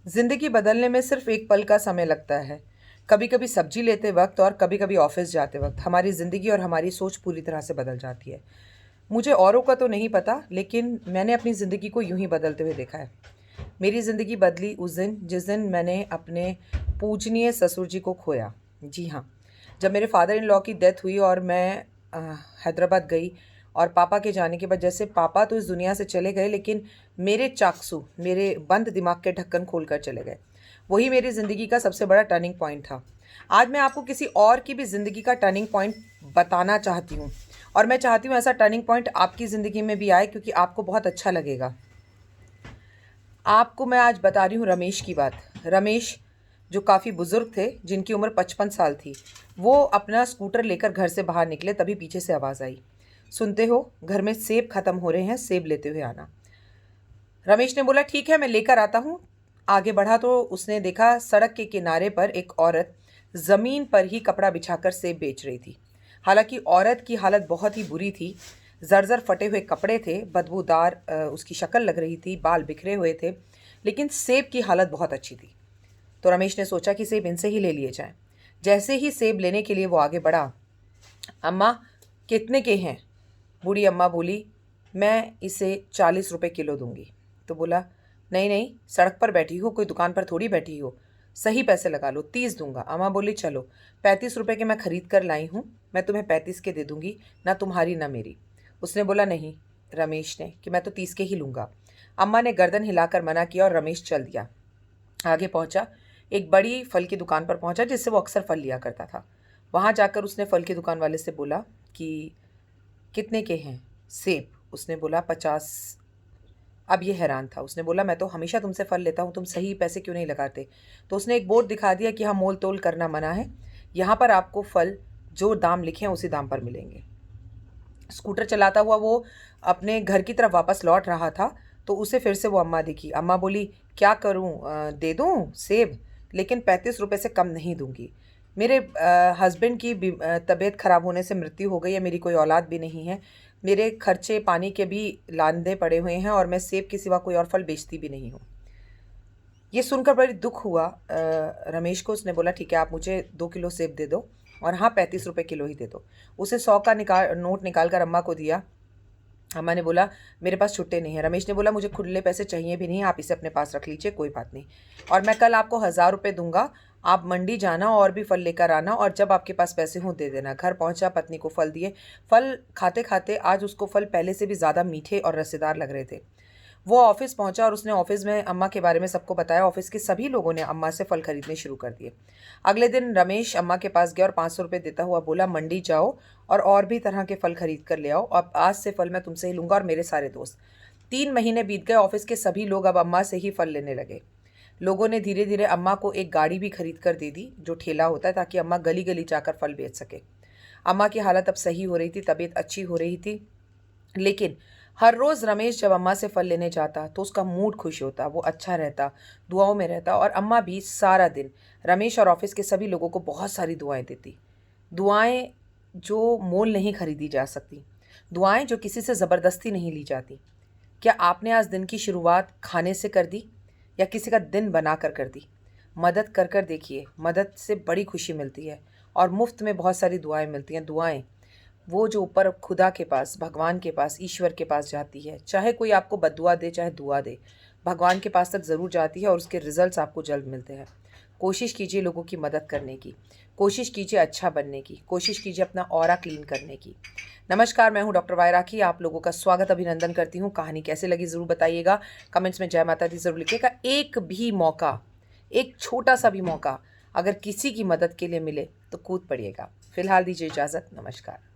ज़िंदगी बदलने में सिर्फ एक पल का समय लगता है। कभी कभी सब्जी लेते वक्त और कभी कभी ऑफिस जाते वक्त हमारी ज़िंदगी और हमारी सोच पूरी तरह से बदल जाती है। मुझे औरों का तो नहीं पता, लेकिन मैंने अपनी ज़िंदगी को यूं ही बदलते हुए देखा है। मेरी ज़िंदगी बदली उस दिन जिस दिन मैंने अपने पूजनीय ससुर जी को खोया। जी हाँ, जब मेरे फादर इन लॉ की डेथ हुई और मैं अ, हैदराबाद गई, और पापा के जाने के बाद जैसे पापा तो इस दुनिया से चले गए, लेकिन मेरे चाकसू मेरे बंद दिमाग के ढक्कन खोल कर चले गए। वही मेरी ज़िंदगी का सबसे बड़ा टर्निंग पॉइंट था। आज मैं आपको किसी और की भी ज़िंदगी का टर्निंग पॉइंट बताना चाहती हूँ, और मैं चाहती हूँ ऐसा टर्निंग पॉइंट आपकी ज़िंदगी में भी आए, क्योंकि आपको बहुत अच्छा लगेगा। आपको मैं आज बता रही हूँ रमेश की बात। रमेश जो काफ़ी बुज़ुर्ग थे, जिनकी उम्र 55 साल थी, वो अपना स्कूटर लेकर घर से बाहर निकले, तभी पीछे से आवाज़ आई, सुनते हो, घर में सेब ख़त्म हो रहे हैं, सेब लेते हुए आना। रमेश ने बोला ठीक है, मैं लेकर आता हूँ। आगे बढ़ा तो उसने देखा सड़क के किनारे पर एक औरत ज़मीन पर ही कपड़ा बिछाकर सेब बेच रही थी। हालांकि औरत की हालत बहुत ही बुरी थी। जर्जर फटे हुए कपड़े थे, बदबूदार उसकी शक्ल लग रही थी, बाल बिखरे हुए थे, लेकिन सेब की हालत बहुत अच्छी थी। तो रमेश ने सोचा कि सेब इनसे ही ले लिए जाएं। जैसे ही सेब लेने के लिए वो आगे बढ़ा, अम्मा कितने के हैं? बूढ़ी अम्मा बोली, मैं इसे 40 रुपये किलो दूंगी। तो बोला, नहीं नहीं, सड़क पर बैठी हो, कोई दुकान पर थोड़ी बैठी हो, सही पैसे लगा लो, 30 दूंगा। अम्मा बोली, चलो 35 रुपये के मैं खरीद कर लाई हूँ, मैं तुम्हें 35 के दे दूंगी, ना तुम्हारी ना मेरी। उसने बोला, नहीं रमेश ने, कि मैं तो 30 के ही लूँगा। अम्मा ने गर्दन हिलाकर मना किया और रमेश चल दिया। आगे पहुंचा, एक बड़ी फल की दुकान पर पहुंचा जिससे वो अक्सर फल लिया करता था। वहां जाकर उसने फल की दुकान वाले से बोला कि कितने के हैं सेब? उसने बोला 50। अब ये हैरान था, उसने बोला मैं तो हमेशा तुमसे फल लेता हूँ, तुम सही पैसे क्यों नहीं लगाते? तो उसने एक बोर्ड दिखा दिया कि हाँ, मोल तोल करना मना है, यहाँ पर आपको फल जो दाम लिखे हैं उसी दाम पर मिलेंगे। स्कूटर चलाता हुआ वो अपने घर की तरफ वापस लौट रहा था, तो उसे फिर से वो अम्मा दिखी। अम्मा बोली, क्या करूं, दे दूं सेब, लेकिन 35 रुपये से कम नहीं दूंगी। मेरे हस्बैंड की तबीयत ख़राब होने से मृत्यु हो गई है, मेरी कोई औलाद भी नहीं है, मेरे खर्चे पानी के भी लांदे पड़े हुए हैं, और मैं सेब के सिवा कोई और फल बेचती भी नहीं हूँ। ये सुनकर बड़ी दुख हुआ रमेश को। उसने बोला ठीक है, आप मुझे 2 किलो सेब दे दो, और हाँ 35 रुपये किलो ही दे दो। उसे 100 का नोट निकाल कर अम्मा को दिया। अम्मा ने बोला, मेरे पास छुट्टे नहीं है। रमेश ने बोला, मुझे खुले पैसे चाहिए भी नहीं, आप इसे अपने पास रख लीजिए, कोई बात नहीं, और मैं कल आपको 1000 रुपये दूंगा, आप मंडी जाना और भी फल लेकर आना, और जब आपके पास पैसे हों दे देना। घर पहुंचा, पत्नी को फल दिए। फल खाते खाते आज उसको फल पहले से भी ज़्यादा मीठे और रसेदार लग रहे थे। वो ऑफिस पहुंचा और उसने ऑफिस में अम्मा के बारे में सबको बताया। ऑफिस के सभी लोगों ने अम्मा से फल खरीदने शुरू कर दिए। अगले दिन रमेश अम्मा के पास गया और 500 रुपये देता हुआ बोला, मंडी जाओ और भी तरह के फल खरीद कर ले आओ, अब आज से फल मैं तुमसे ही लूँगा और मेरे सारे दोस्त। 3 महीने बीत गए। ऑफिस के सभी लोग अब अम्मा से ही फल लेने लगे। लोगों ने धीरे धीरे अम्मा को एक गाड़ी भी खरीद कर दे दी, जो ठेला होता है, ताकि अम्मा गली गली जाकर फल बेच सके। अम्मा की हालत अब सही हो रही थी, तबीयत अच्छी हो रही थी, लेकिन हर रोज़ रमेश जब अम्मा से फल लेने जाता तो उसका मूड खुश होता, वो अच्छा रहता, दुआओं में रहता, और अम्मा भी सारा दिन रमेश और ऑफिस के सभी लोगों को बहुत सारी दुआएं देती। दुआएं जो मोल नहीं खरीदी जा सकती, दुआएं जो किसी से ज़बरदस्ती नहीं ली जाती। क्या आपने आज दिन की शुरुआत खाने से कर दी, या किसी का दिन बना कर दी? मदद कर देखिए, मदद से बड़ी खुशी मिलती है, और मुफ्त में बहुत सारी दुआएं मिलती हैं। दुआएं वो जो ऊपर खुदा के पास, भगवान के पास, ईश्वर के पास जाती है। चाहे कोई आपको बद्दुआ दे, चाहे दुआ दे, भगवान के पास तक ज़रूर जाती है, और उसके रिजल्ट्स आपको जल्द मिलते हैं। कोशिश कीजिए लोगों की मदद करने की, कोशिश कीजिए अच्छा बनने की, कोशिश कीजिए अपना ऑरा क्लीन करने की। नमस्कार, मैं हूं डॉक्टर वायरा की, आप लोगों का स्वागत अभिनंदन करती हूं। कहानी कैसे लगी ज़रूर बताइएगा, कमेंट्स में जय माता दी ज़रूर लिखिएगा। एक भी मौका, एक छोटा सा भी मौका अगर किसी की मदद के लिए मिले तो कूद पड़िएगा। फिलहाल दीजिए इजाज़त, नमस्कार।